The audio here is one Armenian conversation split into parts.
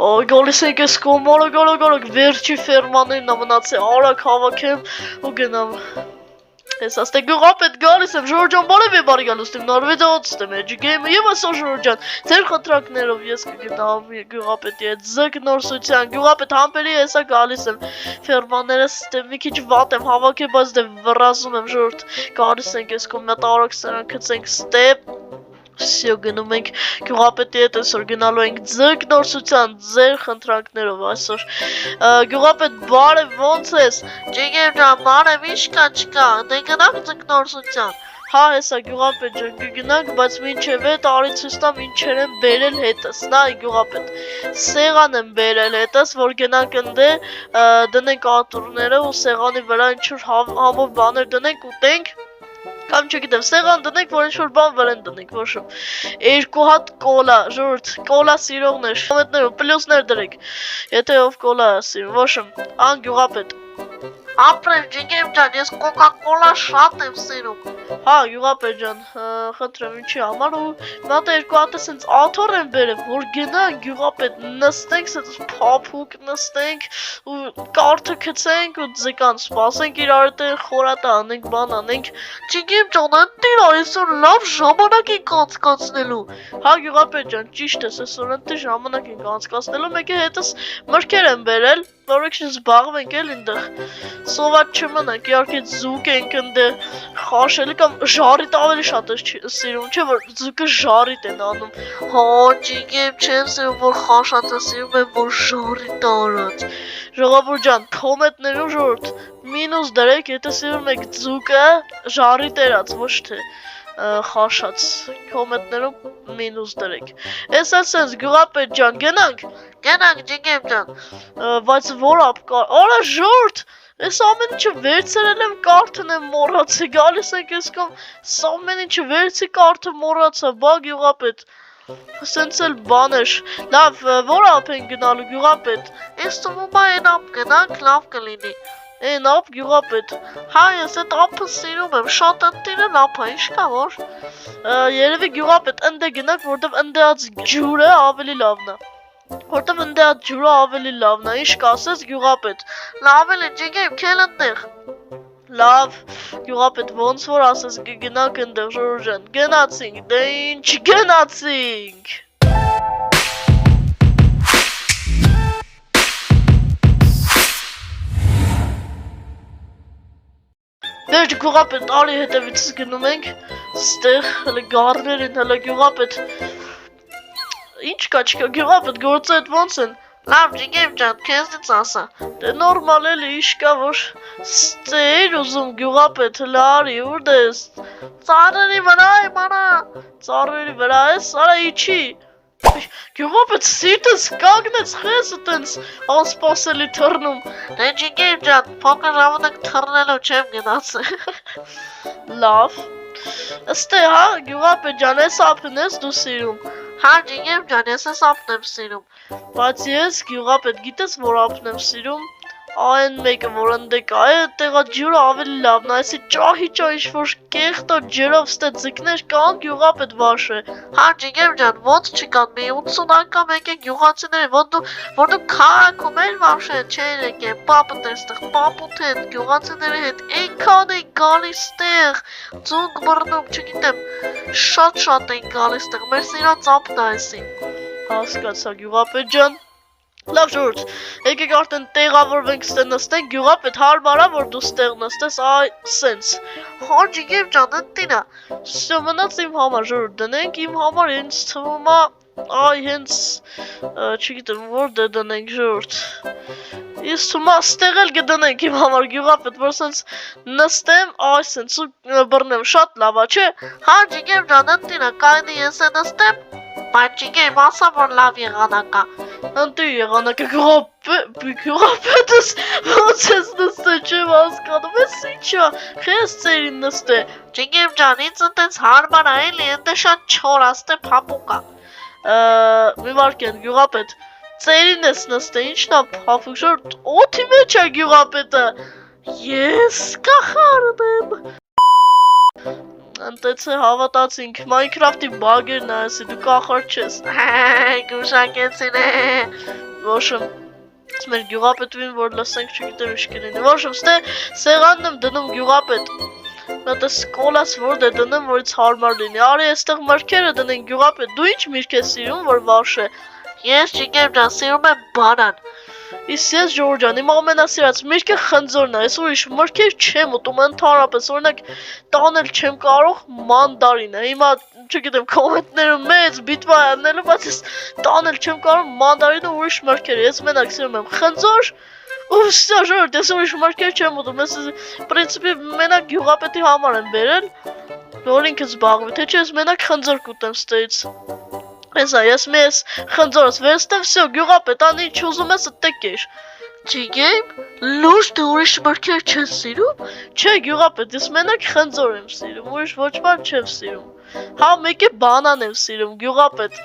Գալիս ենք ես կոմորը վերջի ֆերմաներն մնացել արագ հավաքեմ ու գնամ Ես աստե գյուղապետ գալիս եմ Ժորժ ջան բարև է բարի գալուս եմ Նորվեգիայից եմ էջ գեյմը եւ ասա Ժորժ ջան ձեր խնդրանքներով ես կգնամ գյուղապետի հետ ձգ նորսության գյուղապետ համբերի հեսա գալիս եմ ֆերմաներս դե մի քիչ վատ եմ հավաքել բայց դե վռազում եմ Ժորժ գալիս ենք ես կոմ մետարոք սրանք գցենք ստեպ Всё գնում ենք գյուղապետի հետ այսօր գնալու ենք ձգ նորսության ձեր խնդրանքներով այսօր գյուղապետ բարև ոնց ես Ջիգեր ջան բարև ինչ կա չկա դե գնանք ձգ նորսության Հա հեսա գյուղապետ ջան կգնանք բայց մինչև է տարի ցույց տամ ինչեր են բերել հետս նա գյուղապետ սեղան են բերել հետս որ գնանք ընդ դնենք աթոռները ու սեղանի վրա ինչ որ համով բաներ դնենք ուտենք Կամ չգիտեմ, սեղան դնենք, որ ինչ-որ բան վրան դնենք, ոչմ։ Երկու հատ կոլա, ժորդ, կոլա սիրողներ, կոմենտներով պլյուսներ դրեք։ Եթե ով կոլա սիրում, ոչմ, ան գյուղապետ։ Ապրեմ ջիգեմ ջան, ես կոկա-կոլա շատ եմ սիրում։ Հա, գյուղապետ ջան, խնդրեմ ինչի համար ու մատը երկու հատ էսենց աթոռ են բերել, որ գնանք գյուղապետ նստենք, սենց փափուկ նստենք ու կարթը գցենք ու ձկան սպասենք իրար հետ խորատը անենք, բան անենք։ Ջիգեմ ջան, ընտիր այսօր լավ ժամանակ ենք անցկացնելու։ Հա, գյուղապետ ջան, ճիշտ ես, այսօր ընտիր ժամանակ ենք անցկացնելու, մեկը հետս մրգեր են բերել, որոնք զբաղվենք էլ այնտեղ։ Սոված չմնանք, իհարկե ձուկ ենք ընդեղ խաշելի կամ ժարիտ ավելի շատ ես սիրում, չէ որ ձուկը ժարիտ են անում։ Հա, ջիգեմ չեմ սիրում, որ խաշածը սիրում եմ, որ ժարիտ արած։ Ժողովուրդ ջան, կոմենտներում ժողովուրդ մինուս դրեք, եթե սիրում եք ձուկը ժարիտ երած, ոչ թե խաշած կոմենտներում մինուս դրեք։ Ես ասենց գյուղապետ ջան, գնանք ջիգեմ ջան։ Բայց որ ապկար, արա ժորդ, ես ամեն ինչը վերցրել եմ կարթն եմ մոռացել, գալիս ենք ես կամ ամեն ինչը վերցի կարթը մոռացա, բա գյուղապետ։ Սենց էլ բաներ, լավ, որ ապ են գնալու գյուղապետ։ Ես թվում է այն ապ գնանք, լավ կլինի։ Են ապ գյուղապետ, հա ես այդ ապը սիրում եմ, շատ ընտիրն ապա, ինչ կա որ։ Երևի գյուղապետ ընդ է գնանք, որտև ընդեած ջուրը ավելի լավն է։ Որտև ընդեած ջուրը ավելի լավն է, ինչ կասես գյուղապետ։ Լավ էլ է ջիգեմ, քել ընդեղ։ Լավ, գյուղապետ ոնց որ ասես գնանք ընդեղ Ժորժ ջան, գնացինք, դե ինչ գնացինք։ Վերջ գյուղապետ արի հետևից գնում ենք, ստեղ հլը գարներ են, հլը գյուղապետ, ինչ կա չկա գյուղապետ գործը հետ ոնց են, լավ ջիգեմ ջան, քեզնից ասա, դե նորմալ էլի ինչ կա որ ստեր ուզում գյուղապետ հլը արի, ուր դես, ծարերի վրա եմ արա, ծարերի վրա ես, արա իչի, Գյուղապետ սիրտս կագնեց խես տենց անսպասելի թռնում, դե ջիգեմ ջան, փոքր ժամանակ թռնելու չեմ գնացել։ Լավ, ստե հա գյուղապետ ջան, ես ապն ես դու սիրում։ Հա ջիգեմ ջան, ես ես ապն եմ սիրում։ Բայց ես գյուղապետ գիտես որ ապն եմ սիրում։ Այն մեկը որ ընդ կա, այդտեղա ջուրը ավելի լավն է, այսի ճահի ինչ-որ կեղտո ջրով ստե ձկներ կան գյուղապետ վաշը։ Հա ջիգեմ ջան, ոնց չկան, մի 80 անգամ եկեք գյուղացիները, որ դու քաղաքում էլ վաշը չեն եկել, պապը տեստեղ, պապուտ հետ, գյուղացիների հետ, այնքան են գալիս տեղ, ձունգ մռնում, չգիտեմ, շատ են գալիս տեղ, մեր սիրած ապն է այսի։ Հասկացա գյուղապետ ջան։ Լավ ժորդ, եկեք արդեն տեղավորվենք ստե նստենք, գյուղապետ հարմարա որ դու ստեղ նստես, այ սենց։ Հա ջիգեմ ջան, ընտինա։ Սո մնաց իմ համար ժորդ դնենք, իմ համար հենց թվում է, այ հենց, չգիտեմ որ դե դնենք ժորդ։ Ես թվում է ստեղ էլ գդնենք իմ համար գյուղապետ, որ սենց նստեմ, այ սենց ու բռնեմ, շատ լավ է, չէ։ Հա ջիգեմ ջան, ընտինա, կայնի ես է նստեմ։ Բայց ջիգեմ, ասա որ լավ եղանակ է։ Ընտի եղանակը գյուղապետս ոնց ես նստե չեմ հասկանում, ես ինչա, խես ծերին նստե։ Ջիգեմ ջան, ինձ ընտենց հարմար է էլի, ընտե շատ չոր աստե փապուկ է։ Մի վարկեն գյուղապետ, ծերին ես նստե, ինչն է փապուկ, շորդ օթի մեջ է գյուղապետը։ Ես կախարդ եմ։ Անտեցը հավատացինք Minecraft-ի բագերն ասի դու կախար չես։ Գուշակեցին է։ Ոშմ մեր գյուղապետին որ լսենք չգիտեմ ինչ կլինի։ Ոշմ ստե սեղանն եմ դնում գյուղապետ։ Մտը սկոլաս որ դե դնեմ որից հարմար լինի։ Արի այստեղ մրգերը դնենք գյուղապետ։ Դու ինչ միրգ ես սիրում որ վաշե։ Ես չգիտեմ ջան սիրում եմ բանան։ Իսկ ես Ժորժ ջան, իմ ամենասիրած միրգը խնձորն է, ես ուրիշ մրգեր չեմ ուտում, ընդհանրապես, օրինակ տանել չեմ կարող մանդարինը, հիմա չգիտեմ կոմենտներում մեծ բիտվա անելու, բայց ես տանել չեմ կարող մանդարինը ուրիշ մրգեր, ես մենակ սիրում եմ խնձոր, ու սա Ժորժ, ես ուրիշ մրգեր չեմ ուտում, ես պրինցիպի մենակ գյուղապետի համար եմ բերել, որ ինքը զբաղվի, թե չէ ես մենակ խնձոր կուտեմ ստեից։ Ես մեզ խնձորս վերստեմ, վсё, գյուղապետ, ան ինչ ուզում ես ըտեք էր։ Չգիտեմ, լուրջ դու ուրիշ մրգեր չես սիրում։ Չէ, գյուղապետ, ես մենակ խնձոր եմ սիրում, ուրիշ ոչ բան չեմ սիրում։ Հա, մեկ է բանան եմ սիրում, գյուղապետ։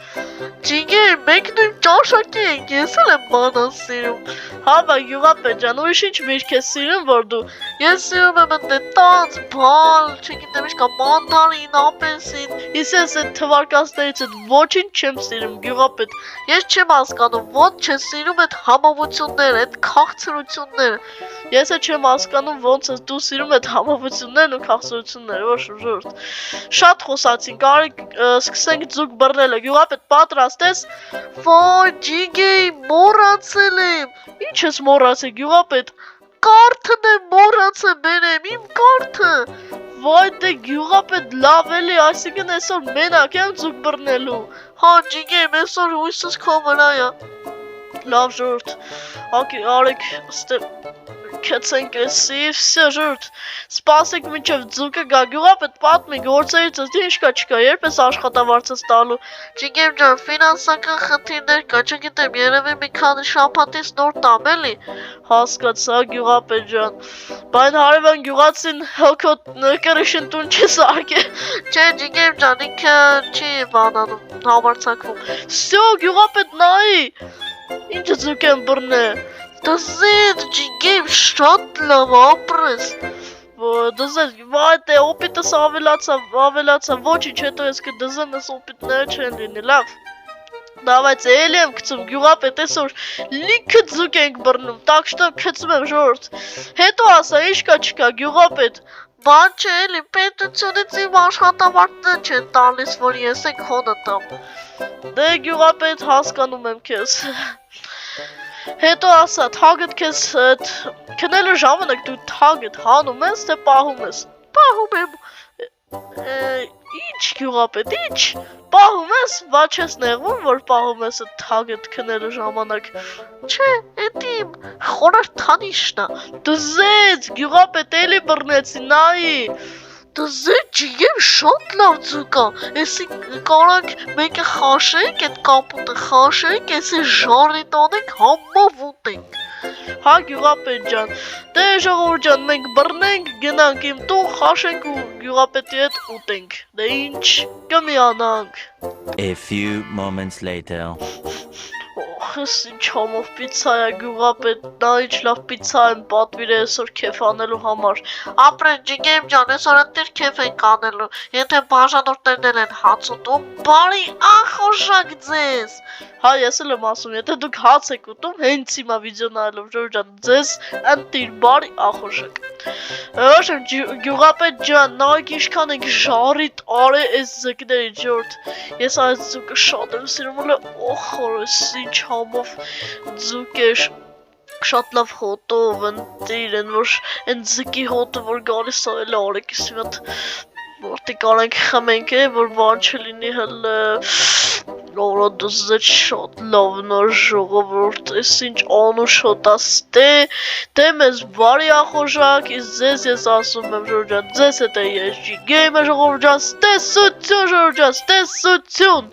Չգիտեմ, մենք նույն ճաշակի ենք, ես էլ եմ բանան սիրում։ Հա, բա գյուղապետ ջան, ուրիշ ինչ միրգ ես սիրում, որ դու։ Ես սիրում եմ տանց, բալ, չգիտեմ, ինչ կա մանդարին, ապելսին։ Ես այդ թվարկածներից այդ ոչինչ չեմ սիրում, գյուղապետ։ Ես չեմ հասկանում, ոնց չես սիրում այդ համավությունները, այդ քաղցրությունները։ Ես չեմ հասկանում, ոնց ես դու սիրում այդ համավություններն ու քաղցրությունները, ոչ ժորտ։ Շատ խոսացինք, արի սկսենք ձուկ բռնելը, գյուղապետ պատրաստ ես։ Ոյ, ջիգեի, մոռացել եմ։ Ինչ ես մոռացել, գյուղապետ։ Կարթն եմ մոռացել բերեմ, իմ կարթը։ Վայ դե գյուղապետ լավ էլի, այսինքն այսօր մենակ եմ ձուկ բռնելու։ Հա ջիգեյ, այսօր հույսս քո վրա է։ Լավ ժորտ, արեք ստե քեցենք էսի, վсё ժորտ, սպասեք մինչև ձուկը գա, գյուղապետ պատմի գործերից ըստ ինչ կա չկա, երբ ես աշխատավարձս տալու։ Ջիգեմ ջան, ֆինանսական խնդիրներ կա, չգիտեմ, երևի մի քանի շաբաթից նոր տամ էլի։ Հասկացա գյուղապետ ջան, բայց հարևան գյուղացին հոգո կրիշն տուն չի սարքել։ Չէ, ջիգեմ ջան, ինքը չի բանանում, համարձակվում։ Վсё, գյուղապետ նայի։ Ինչ ձուկ եմ բռնել։ Դզեդ ջիգեմ շատ լավ ապրես։ Դզեդ, վայ դե օպիտս ավելացա, ոչինչ հետո ես կդզեմ, ես օպիտները չեն լինի, լավ։ Դավայց էլի եմ գցում, գյուղապետ այսօր լիքը ձուկ ենք բռնում, так что գցում եմ ժորտ։ Հետո ասա, ինչ կա չկա, գյուղապետ։ Բան չէ էլի, պետությունից իմ աշխատավարձները չեն տալիս, որ ես ենք հոնը տամ։ Դե գյուղապետ հասկանում եմ քեզ։ Հետո ասա, թագդ քեզ քնելու ժամանակ դու թագդ հանում ես, թե պահում ես։ Պահում եմ։ Ինչ գյուղապետ, ինչ։ Պահում ես, ոչ ես նեղվում, որ պահում ես այդ թագդ քնելու ժամանակ։ Չէ, էդ իմ խորհրդանիշն է։ Դզեծ, գյուղապետ էլի բռնեցի, նայի։ Դզեծ ջիգեմ շատ լավ ձուկ է, էսի կարանք մեկը խաշենք, այդ կապուտը խաշենք, էսի ժարի տանենք, համով ուտենք։ Հա գյուղապետ ջան, դե ժողովուրդ ջան, մենք բռնենք, գնանք իմ տուն, խաշենք ու գյուղապետի հետ ուտենք։ Դե ինչ կմիանանք։ A few moments later. Ես ինչ համով պիցա է գյուղապետ, նա ինչ լավ պիցա եմ պատվիր է այսօր քեֆ անելու համար։ Ապրեն ջիգեմ ջան, այսօր ընտիր քեֆ ենք անելու, եթե բաժանորդներն են հաց ուտում, բարի ախորժակ ձեզ։ Հա ես էլ եմ ասում, եթե դուք հաց եք ուտում, հենց հիմա վիդեո նայելով Ժորժ ջան, ձեզ ընտիր բարի ախորժակ։ Ոչմ գյուղապետ ջան, նայեք ինչքան ենք ժարիտ արե այս ձկների Ժորժ։ Ես այս ձուկը շատ եմ սիրում, օխորս ինչ համով ձուկ էր, շատ լավ հոտով ընտիր են, որ են ձկի հոտը, որ գալիս է էլ արեք իսի մատ որտի կարանք խմենք է, որ բան չլինի հլը Լորա դզետ շատ լավն է ժողովուրդ, ես ինչ անուշ հոտաս դե մեզ բարի ախորժակ, իսկ ձեզ ես ասում եմ Ժորժ ջան, ձեզ հետ է ես ջիգեմ է ժողովուրդ ջան, ստեսություն Ժորժ ջան, ստեսություն